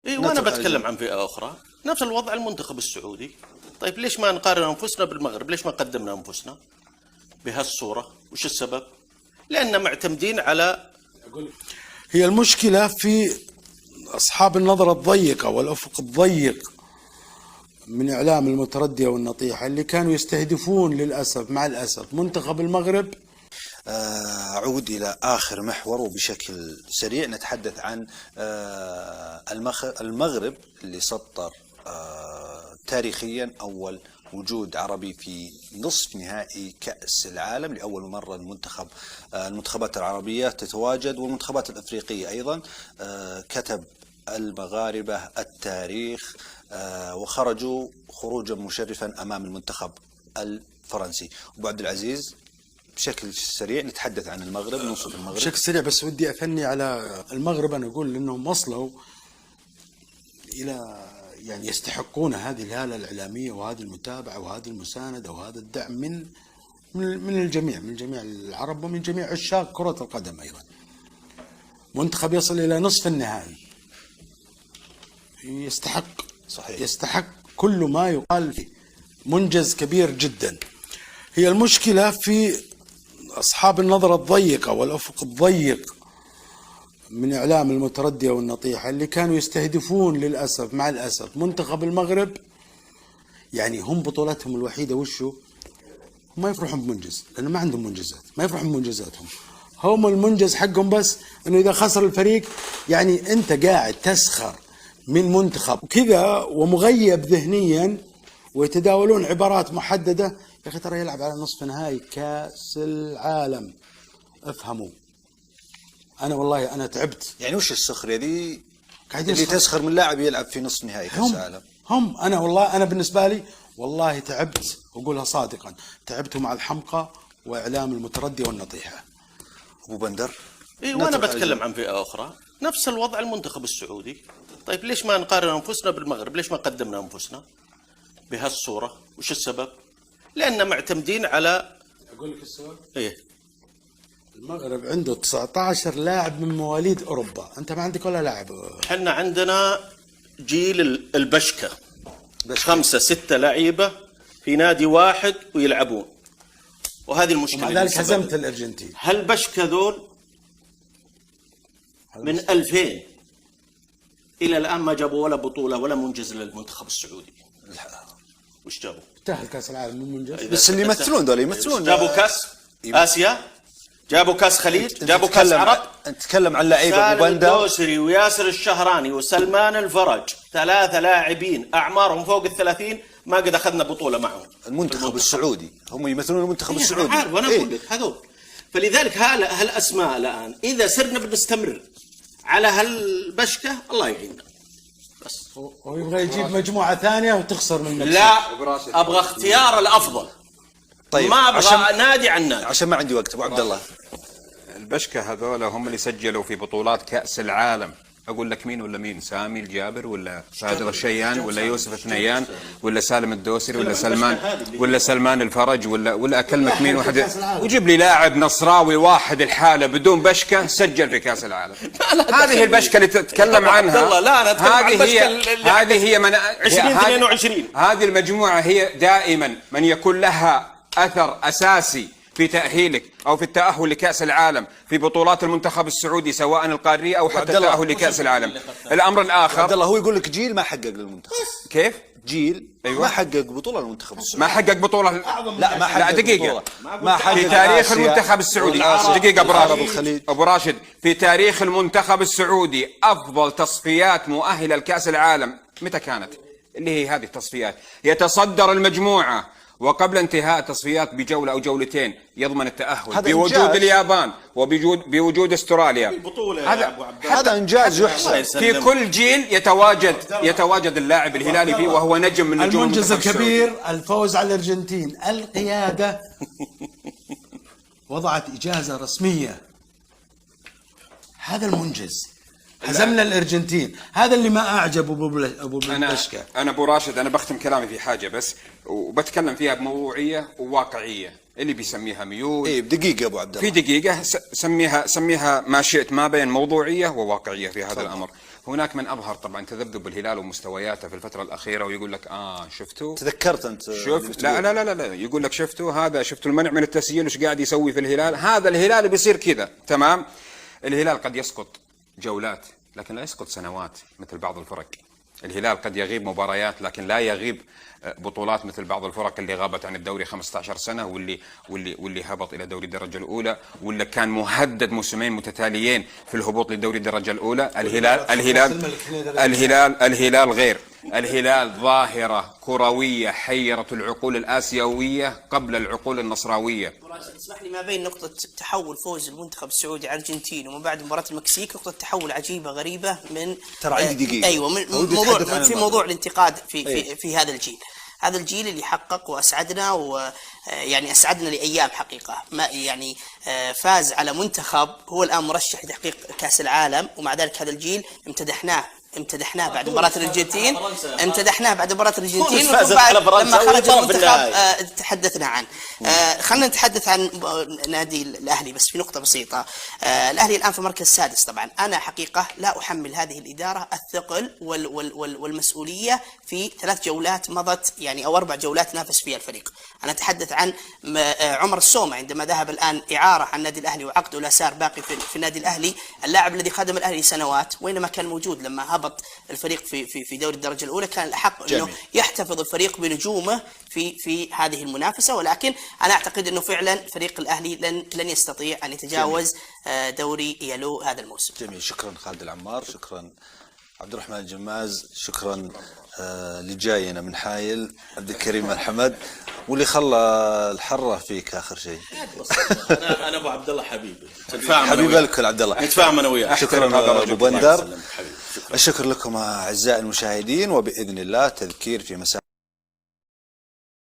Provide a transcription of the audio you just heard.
اي وانا بتكلم عن فئه اخرى نفس الوضع المنتخب السعودي. طيب ليش ما نقارن انفسنا بالمغرب؟ ليش ما قدمنا انفسنا بهالصوره؟ وش السبب؟ لان معتمدين على هي المشكله في اصحاب النظره الضيقه والافق الضيق من اعلام المترديه والنطيحه اللي كانوا يستهدفون للاسف مع الاسف منتخب المغرب. أعود إلى آخر محور وبشكل سريع نتحدث عن المغرب اللي سطر تاريخيا أول وجود عربي في نصف نهائي كأس العالم. لأول مرة المنتخبات العربية تتواجد والمنتخبات الأفريقية أيضا. كتب المغاربة التاريخ وخرجوا خروجا مشرفا أمام المنتخب الفرنسي. أبو عبد العزيز بشكل سريع نتحدث عن المغرب، نوصف المغرب بشكل سريع، بس ودي أثني على المغرب. أنا أقول إنهم وصلوا إلى يعني يستحقون هذه الهالة الإعلامية وهذه المتابعة وهذه المساندة وهذا الدعم من الجميع، من جميع العرب ومن جميع عشاق كرة القدم. أيضا منتخب يصل إلى نصف النهائي يستحق، صحيح، يستحق كل ما يقال فيه، منجز كبير جدا. هي المشكلة في أصحاب النظرة الضيقة والأفق الضيق من إعلام المتردية والنطيحة اللي كانوا يستهدفون للأسف مع الأسف منتخب المغرب. يعني هم بطولتهم الوحيدة وشو؟ ما يفرحون بمنجز لأنه ما عندهم منجزات، ما يفرحون بمنجزاتهم. هم المنجز حقهم بس أنه إذا خسر الفريق، يعني أنت قاعد تسخر من منتخب وكذا ومغيب ذهنيا ويتداولون عبارات محددة. يا أخي ترى يلعب على نصف نهائي كأس العالم، افهموا. أنا والله أنا تعبت. يعني وش السخرية ذي اللي تسخر من لاعب يلعب في نصف نهائي كأس العالم؟ أنا والله أنا بالنسبة لي والله تعبت، وأقولها صادقا، تعبت مع الحمقى وإعلام المتردي والنطيحة. أبو بندر. اي وانا بتكلم عن فئه اخرى نفس الوضع المنتخب السعودي. طيب ليش ما نقارن انفسنا بالمغرب؟ ليش ما قدمنا انفسنا بهالصوره؟ وش السبب؟ لان معتمدين على أقول لك السبب؟ ايه؟ المغرب عنده 19 لاعب من مواليد أوروبا، أنت ما عندك ولا لاعب. احنا عندنا جيل البشكة، 5 6 لعيبة في نادي واحد ويلعبون، وهذه المشكلة. ومع ذلك هزمت الأرجنتين. هل بشكة ذول من 2000 إلى الآن ما جابوا ولا بطولة ولا منجز للمنتخب السعودي؟ وش جابوا؟ تأهل كأس العالم مو منجز. بس اللي يمثلون دول يمثلون. جابوا كأس آسيا، جابوا كأس خليج، جابوا كأس عرب. نتكلم عن لعيبة أبو بندر، سالم الدوسري وياسر الشهراني وسلمان الفرج، 3 لاعبين أعمارهم فوق 30 ما قد أخذنا بطولة معهم. المنتخب السعودي هم يمثلون المنتخب السعودي. عارف، وأنا أقول لك هذول. فلذلك هالأسماء الآن إذا سرنا بنستمر على هالبشكة الله يعيننا. بس ويبغى يجيب مجموعة ثانية وتخسر من المكسيك. لا، أبغى اختيار الأفضل. طيب ما أبغى نادي عن نادي عشان ما عندي وقت. أبو عبد الله، البشكة هذول هم اللي سجلوا في بطولات كأس العالم. أقول لك مين ولا مين؟ سامي الجابر ولا فادر الشيان ولا يوسف الثنيان ولا سالم الدوسري ولا سلمان الفرج ولا أكلمك مين واحد؟ وجيب لي لاعب نصراوي واحد الحالة بدون بشكة سجل في كأس العالم. هذه البشكة اللي تتكلم عنها. لا، أنا أتكلم عن هذه هي 2022. هذه المجموعة هي دائما من يكون لها أثر أساسي في تأهيلك أو في التأهل لكأس العالم في بطولات المنتخب السعودي سواء القارية أو حتى التأهل لكأس العالم. الأمر الآخر عبد الله هو يقول لك جيل ما حقق للمنتخب. كيف؟ جيل أيوة. ما حقق بطولة للمنتخب السعودي. ما حقق بطولة. لا ما حقق دقيقة. ما حقق في تاريخ المنتخب السعودي. دقيقة أبو راشد، في تاريخ المنتخب السعودي أفضل تصفيات مؤهلة لكأس العالم متى كانت؟ اللي هي هذه التصفيات. يتصدر المجموعة وقبل انتهاء التصفيات بجولة أو جولتين يضمن التأهل بوجود اليابان وبوجود استراليا. هذا إنجاز يحسن. في كل جيل يتواجد اللاعب الهلالي فيه وهو نجم من نجوم المنجز الكبير الفوز على الأرجنتين. القيادة وضعت إجازة رسمية، هذا المنجز. هزمنا الأرجنتين، هذا اللي ما أعجب أبو بشكة. أنا أبو راشد، أنا بختم كلامي في حاجة بس وبتكلم فيها بموضوعية وواقعية. اللي بيسميها ميول. إيه بدقيقة أبو عبد الله. في دقيقة سميها ما شئت، ما بين موضوعية وواقعية في هذا الأمر. هناك من أظهر طبعا تذبذب الهلال ومستوياته في الفترة الأخيرة ويقول لك شفتوا تذكرت أنت شوف لا يقول لك شفتوا المنع من التسجيل وش قاعد يسوي في الهلال. هذا الهلال بيصير كذا تمام. الهلال قد يسقط جولات لكن لا يسقط سنوات مثل بعض الفرق. الهلال قد يغيب مباريات لكن لا يغيب بطولات مثل بعض الفرق اللي غابت عن الدوري 15 سنة واللي هبط إلى دوري الدرجة الأولى واللي كان مهدد موسمين متتاليين في الهبوط لدوري الدرجة الأولى. الهلال غير. الهلال ظاهرة كروية حيرت العقول الآسيوية قبل العقول النصراوية. اسمح لي، ما بين نقطة تحول فوز المنتخب السعودي على الأرجنتين ومن بعد مباراة المكسيك نقطة تحول عجيبة غريبة من ترى عندي دقيقة. أيوة، من موضوع الانتقاد في هذا الجيل. هذا الجيل اللي حقق وأسعدنا ويعني أسعدنا لأيام حقيقة. ما يعني فاز على منتخب هو الآن مرشح لتحقيق كأس العالم، ومع ذلك هذا الجيل امتدحناه بعد مباراة الأرجنتين. لما خرج المنتخب تحدثنا عنه. خلينا نتحدث عن نادي الأهلي بس في نقطة بسيطة. الأهلي الآن في المركز السادس. طبعا أنا حقيقة لا أحمل هذه الإدارة الثقل والمسؤولية في 3 جولات مضت يعني أو 4 جولات نافس فيها الفريق. أنا أتحدث عن عمر السومة عندما ذهب الآن إعارة عن النادي الأهلي وعقده لا صار باقي في النادي الأهلي. اللاعب الذي خدم الأهلي سنوات وإنما كان موجود لما هبط الفريق في دوري الدرجة الأولى، كان الأحق أنه يحتفظ الفريق بنجومه في هذه المنافسة. ولكن أنا أعتقد أنه فعلا فريق الأهلي لن يستطيع أن يتجاوز دوري يلو هذا الموسم. جميل. شكرا خالد العمار، شكرا عبد الرحمن الجماز، شكرا اللي جاينا من حايل عبد الكريم الحمد، واللي خلى الحرة فيك آخر شيء. أنا أبو عبد الله حبيبي حبيب الكل عبد الله. نتفاهم أنا وياك. شكرا أبو بندر. الشكر لكم أعزائي المشاهدين، وبإذن الله تذكير في مساء